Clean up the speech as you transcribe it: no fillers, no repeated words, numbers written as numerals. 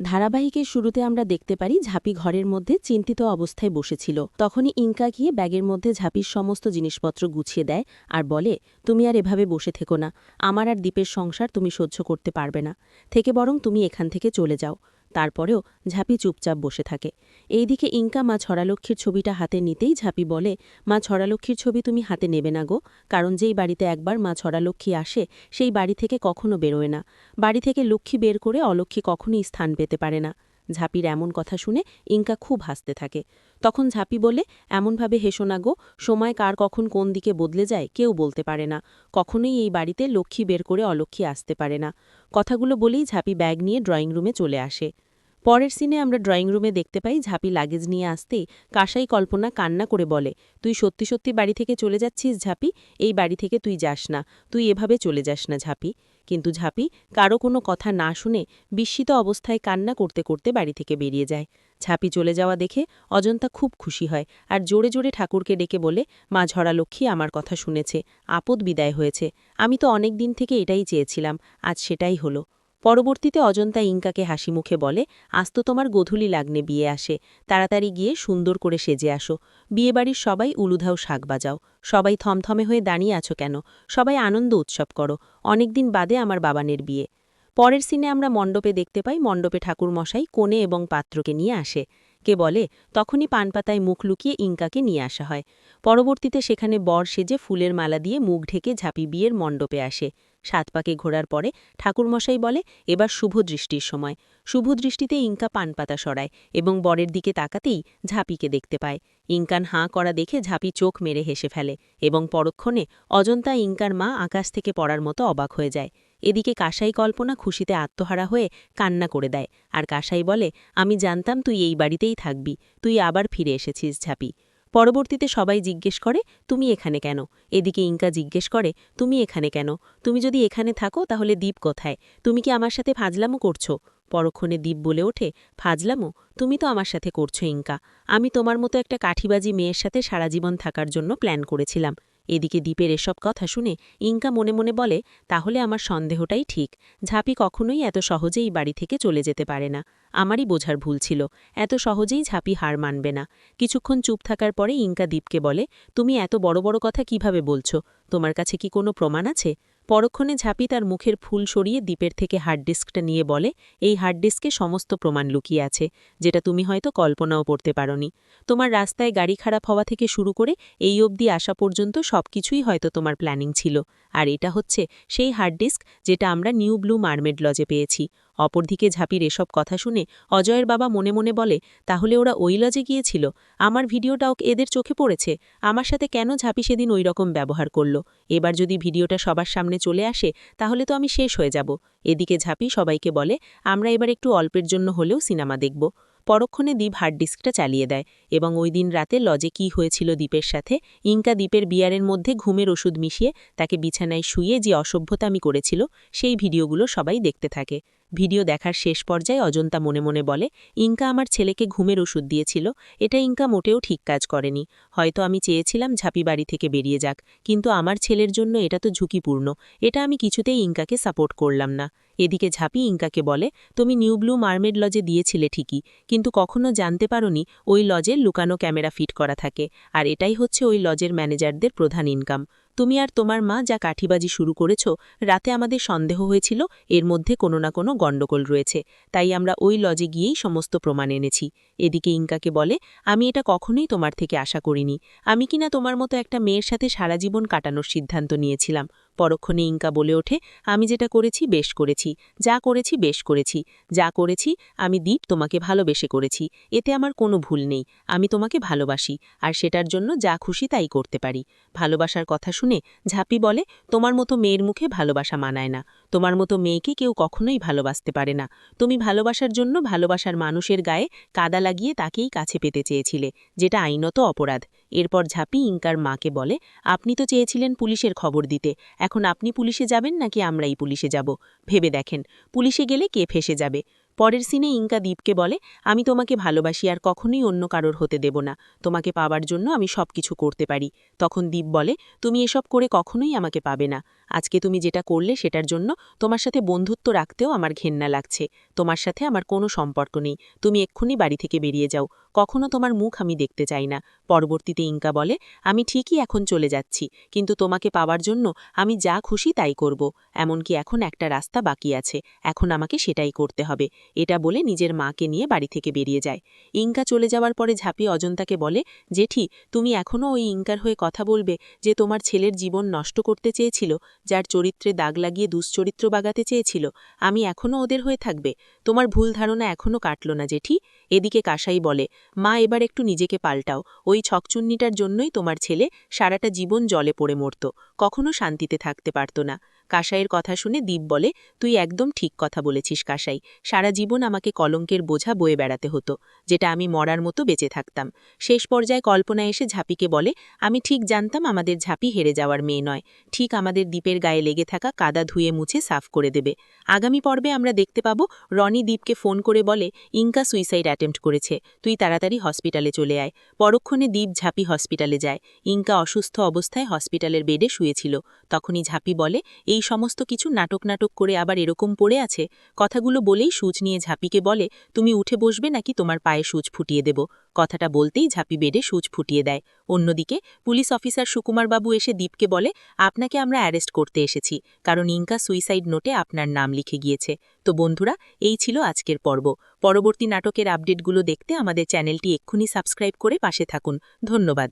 ধারাবাহিকের শুরুতে আমরা দেখতে পারি ঝাঁপি ঘরের মধ্যে চিন্তিত অবস্থায় বসেছিল। তখনই ইনকা গিয়ে ব্যাগের মধ্যে ঝাঁপির সমস্ত জিনিসপত্র গুছিয়ে দেয় আর বলে, তুমি আর এভাবে বসে থেকো না, আমার আর দ্বীপের সংসার তুমি সহ্য করতে পারবে না, থেকে বরং তুমি এখান থেকে চলে যাও। তারপরেও ঝাঁপি চুপচাপ বসে থাকে। এইদিকে ইনকা মা ছড়ালক্ষ্মীর ছবিটা হাতে নিতেই ঝাঁপি বলে, মা ছড়ালক্ষ্মীর ছবি তুমি হাতে নেবে না গো, কারণ যেই বাড়িতে একবার মা ছড়ালক্ষ্মী আসে সেই বাড়ি থেকে কখনো বেরোয় না। বাড়ি থেকে লক্ষ্মী বের করে অলক্ষ্মী কখনোই স্থান পেতে পারে না। ঝাঁপির এমন কথা শুনে ইনকা খুব হাসতে থাকে। তখন ঝাঁপি বলে, এমনভাবে হেসো না গো, সময় কার কখন কোন দিকে বদলে যায় কেউ বলতে পারে না। কখনোই এই বাড়িতে লক্ষ্মী বের করে অলক্ষ্মী আসতে পারে না। কথাগুলো বলেই ঝাঁপি ব্যাগ নিয়ে ড্রয়িং রুমে চলে আসে। পরের সিনে আমরা ড্রয়িং রুমে দেখতে পাই ঝাঁপি লাগেজ নিয়ে আসতেই কাসাই কল্পনা কান্না করে বলে, তুই সত্যি সত্যি বাড়ি থেকে চলে যাচ্ছিস ঝাঁপি, এই বাড়ি থেকে তুই যাস না, তুই এভাবে চলে যাস না ঝাঁপি। কিন্তু ঝাঁপি কারো কোনো কথা না শুনে বিস্মিত অবস্থায় কান্না করতে করতে বাড়ি থেকে বেরিয়ে যায়। ঝাঁপি চলে যাওয়া দেখে অজন্তা খুব খুশি হয় আর জোরে জোরে ঠাকুরকে ডেকে বলে, মা ঝড়ালক্ষ্মী আমার কথা শুনেছে, আপদ বিদায় হয়েছে, আমি তো অনেক দিন থেকে এটাই চেয়েছিলাম, আজ সেটাই হলো। পরবর্তীতে অজন্তা ইনকাকে হাসি মুখে বলে, আজ তো তোমার গোধূলি লাগনে বিয়ে আসে, তাড়াতাড়ি গিয়ে সুন্দর করে সেজে আসো, বিয়েবাড়ির সবাই উলুধাও শাক বাজাও, সবাই থমথমে হয়ে দাঁড়িয়ে আছো কেন, সবাই আনন্দ উৎসব করো, অনেকদিন বাদে আমার বাবানের বিয়ে। পরের সিনে আমরা মণ্ডপে দেখতে পাই মণ্ডপে ঠাকুরমশাই কনে এবং পাত্রকে নিয়ে আসে। কে বলে, তখনই পানপাতায় মুখ লুকিয়ে ইনকাকে নিয়ে আসা হয়। পরবর্তীতে সেখানে বর সেজে ফুলের মালা দিয়ে মুখ ঢেকে ঝাঁপি বিয়ের মণ্ডপে আসে। 7 পাকে ঘোরার পরে ঠাকুরমশাই বলে, এবার শুভ দৃষ্টির সময়। শুভ দৃষ্টিতে ইনকা পানপাতা সরায় এবং বরের দিকে তাকাতেই ঝাঁপিকে দেখতে পায়। ইনকান হাঁ করা দেখে ঝাঁপি চোখ মেরে হেসে ফেলে এবং পরক্ষণে অজন্তা ইনকার মা আকাশ থেকে পড়ার মতো অবাক হয়ে যায়। এদিকে কাসাই কল্পনা খুশিতে আত্মহারা হয়ে কান্না করে দেয় আর কাসাই বলে, আমি জানতাম তুই এই বাড়িতেই থাকবি, তুই আবার ফিরে এসেছিস ঝাঁপি। পরবর্তীতে সবাই জিজ্ঞেস করে, তুমি এখানে কেন? এদিকে ইনকা জিজ্ঞেস করে, তুমি এখানে কেন? তুমি যদি এখানে থাকো তাহলে দ্বীপ কোথায়? তুমি কি আমার সাথে ফাজলামো করছো? পরক্ষণে দ্বীপ বলে ওঠে, ফাজলামো? তুমি তো আমার সাথে করছো ইনকা, আমি তোমার মতো একটা কাঠিবাজি মেয়ের সাথে সারা জীবন থাকার জন্য প্ল্যান করেছিলাম। এদিকে দ্বীপের এসব কথা শুনে ইনকা মনে মনে বলে, তাহলে আমার সন্দেহটাই ঠিক, ঝাঁপি কখনোই এত সহজেই বাড়ি থেকে চলে যেতে পারে না। আমারই বোঝার ভুল ছিল, এত সহজেই ঝাঁপি হার মানবে না। কিছুক্ষণ চুপ থাকার পরে ইনকা দ্বীপকে বলে, তুমি এত বড় বড় কথা কিভাবে বলছো? তোমার কাছে কি কোনো প্রমাণ আছে? পরক্ষণে ঝাঁপি তার মুখের ফুল সরিয়ে দ্বীপের থেকে হার্ড ডিস্কটা নিয়ে বলে, এই হার্ড ডিস্কে সমস্ত প্রমাণ লুকিয়ে আছে, যেটা তুমি হয়তো কল্পনাও করতে পারোনি। তোমার রাস্তায় গাড়ি খারাপ হওয়া থেকে শুরু করে এই অবধি আসা পর্যন্ত সবকিছুই হয়তো তোমার প্ল্যানিং ছিল। আর এটা হচ্ছে সেই হার্ড ডিস্ক যেটা আমরা নিউ ব্লু মারমেড লজে পেয়েছি। অপরদিকে ঝাঁপির এসব কথা শুনে অজয়ের বাবা মনে মনে বলে, তাহলে ওরা ওই লজে গিয়েছিল, আমার ভিডিওটাও এদের চোখে পড়েছে, আমার সাথে কেন ঝাঁপি সেদিন ওই রকম ব্যবহার করল? এবার যদি ভিডিওটা সবার সামনে চলে আসে তাহলে তো আমি শেষ হয়ে যাব। এদিকে ঝাঁপি সবাইকে বলে, আমরা এবার একটু অল্পের জন্য হলেও সিনেমা দেখব। পরক্ষণে দ্বীপ হার্ড ডিস্কটা চালিয়ে দেয় এবং ওই দিন রাতে লজে কি হয়েছিল দ্বীপের সাথে, ইনকা দ্বীপের বিয়ারের মধ্যে ঘুমের ওষুধ মিশিয়ে তাকে বিছানায় শুয়ে যে অসভ্যতামি করেছিল সেই ভিডিওগুলো সবাই দেখতে থাকে। ভিডিও দেখার শেষ পর্যায়ে অজন্তা মনে মনে বলে, ইনকা আমার ছেলেকে ঘুমের ওষুধ দিয়েছিল, এটা ইনকা মোটেও ঠিক কাজ করেনি। হয়তো আমি চেয়েছিলাম ঝাঁপি বাড়ি থেকে বেরিয়ে যাক, কিন্তু আমার ছেলের জন্য এটা তো ঝুঁকিপূর্ণ, এটা আমি কিছুতেই ইনকাকে সাপোর্ট করলাম না। এদিকে ঝাঁপি ইনকাকে বলে, তুমি নিউ ব্লু মারমেড লজে দিয়েছিলে ঠিকই, কিন্তু কখনো জানতে পারোনি ওই লজের লুকানো ক্যামেরা ফিট করা থাকে, আর এটাই হচ্ছে ওই লজের ম্যানেজারদের প্রধান ইনকাম। তুমি আর তোমার মা যা কাঠিবাজি শুরু করেছ, রাতে আমাদের সন্দেহ হয়েছিল এর মধ্যে কোনো না কোনো গণ্ডগোল রয়েছে, তাই আমরা ওই লজে গিয়েই সমস্ত প্রমাণ এনেছি। এদিকে ইনকাকে বলে, আমি এটা কখনোই তোমার থেকে আশা করিনি, আমি কিনা তোমার মতো একটা মেয়ের সাথে সারা জীবন কাটানোর সিদ্ধান্ত নিয়েছিলাম। পরক্ষণে ইনকা বলে ওঠে, আমি যেটা করেছি বেশ করেছি, যা করেছি বেশ করেছি, যা করেছি আমি দ্বীপ তোমাকে ভালোবেসে করেছি, এতে আমার কোনো ভুল নেই, আমি তোমাকে ভালোবাসি আর সেটার জন্য যা খুশি তাই করতে পারি। ভালোবাসার কথা শুনে ঝাঁপি বলে, তোমার মতো মেয়ের মুখে ভালোবাসা মানায় না, তোমার মতো মেয়েকে কেউ কখনোই ভালোবাসতে পারে না, তুমি ভালোবাসার জন্য ভালোবাসার মানুষের গায়ে কাদা লাগিয়ে তাকেই কাছে পেতে চেয়েছিলে, যেটা আইনত অপরাধ। এরপর ঝাঁপি ইনকার মাকে বলে, আপনি তো চেয়েছিলেন পুলিশের খবর দিতে, এখন আপনি পুলিশে যাবেন নাকি আমরাই পুলিশে যাব? ভেবে দেখেন, পুলিশে গেলে কে ফেঁসে যাবে। পরের সিনে ইনকা দ্বীপকে বলে, আমি তোমাকে ভালোবাসি আর কখনোই অন্য কারোর হতে দেব না, তোমাকে পাবার জন্য আমি সবকিছু করতে পারি। তখন দ্বীপ বলে, তুমি এসব করে কখনোই আমাকে পাবে না, আজকে তুমি যেটা করলে সেটার জন্য তোমার সাথে বন্ধুত্ব রাখতেও আমার ঘেন্না লাগছে। তোমার সাথে আমার কোনো সম্পর্ক নেই। তুমি এক্ষুনি বাড়ি থেকে বেরিয়ে যাও। কখনো তোমার মুখ আমি দেখতে চাই না। পরবর্তীতে ইঙ্কা বলে, আমি ঠিকই এখন চলে যাচ্ছি, কিন্তু তোমাকে পাওয়ার জন্য আমি যা খুশি তাই করব। এমনকি এখন একটা রাস্তা বাকি আছে, এখন আমাকে সেটাই করতে হবে। এটা বলে নিজের মাকে নিয়ে বাড়ি থেকে বেরিয়ে যায়। ইঙ্কা চলে যাওয়ার পরে ঝাঁপি অজন্তাকে বলে, জেঠি, তুমি এখনও ওই ইঙ্কার হয়ে কথা বলবে যে তোমার ছেলের জীবন নষ্ট করতে চেয়েছিল, যার চরিত্রে দাগ লাগিয়ে দুশ্চরিত্র বাগাতে চেয়েছিল? আমি এখনও ওদের হয়ে থাকবে? তোমার ভুল ধারণা এখনও কাটল না জেঠি? এদিকে কাসাই বলে, মা, এবার একটু নিজেকে পাল্টাও। ওই ছকচুন্নিটার জন্যই তোমার ছেলে সারাটা জীবন জলে পড়ে মরত, কখনো শান্তিতে থাকতে পারত না। কাসাইয়ের কথা শুনে দীপ বলে, তুই একদম ঠিক কথা বলেছিস কাসাই। সারা জীবন আমাকে কলঙ্কের বোঝা বয়ে বেড়াতে হতো, যেটা আমি মরার মতো বেঁচে থাকতাম। শেষ পর্যায়ে কল্পনা এসে ঝাঁপিকে বলে, আমি ঠিক জানতাম আমাদের ঝাঁপি হেরে যাওয়ার মেয়ে নয়, ঠিক আমাদের দ্বীপের গায়ে লেগে থাকা কাদা ধুয়ে মুছে সাফ করে দেবে। আগামী পর্বে আমরা দেখতে পাবো রনি দীপকে ফোন করে বলে, ইঙ্কা সুইসাইড অ্যাটেম্প্ট করেছে, তুই তাড়াতাড়ি হসপিটালে চলে আয়। পরক্ষণে দীপ ঝাঁপি হসপিটালে যায়। ইঙ্কা অসুস্থ অবস্থায় হসপিটালের বেডে শুয়েছিল। তখনই ঝাঁপি বলে, এই সমস্ত কিছু নাটক করে আবার এরকম পড়ে আছে। কথাগুলো বলেই সূচ নিয়ে ঝাঁপিকে বলে, তুমি উঠে বসবে নাকি তোমার পায়ে সূচ ফুটিয়ে দেব? কথাটা বলতেই ঝাঁপি বেডে সূচ ফুটিয়ে দেয়। অন্যদিকে পুলিশ অফিসার সুকুমারবাবু এসে দীপকে বলে, আপনাকে আমরা অ্যারেস্ট করতে এসেছি, কারণ ইঙ্কা সুইসাইড নোটে আপনার নাম লিখে গিয়েছে। তো বন্ধুরা, এই ছিল আজকের পর্ব। পরবর্তী নাটকের আপডেটগুলো দেখতে আমাদের চ্যানেলটি এক্ষুনি সাবস্ক্রাইব করে পাশে থাকুন। ধন্যবাদ।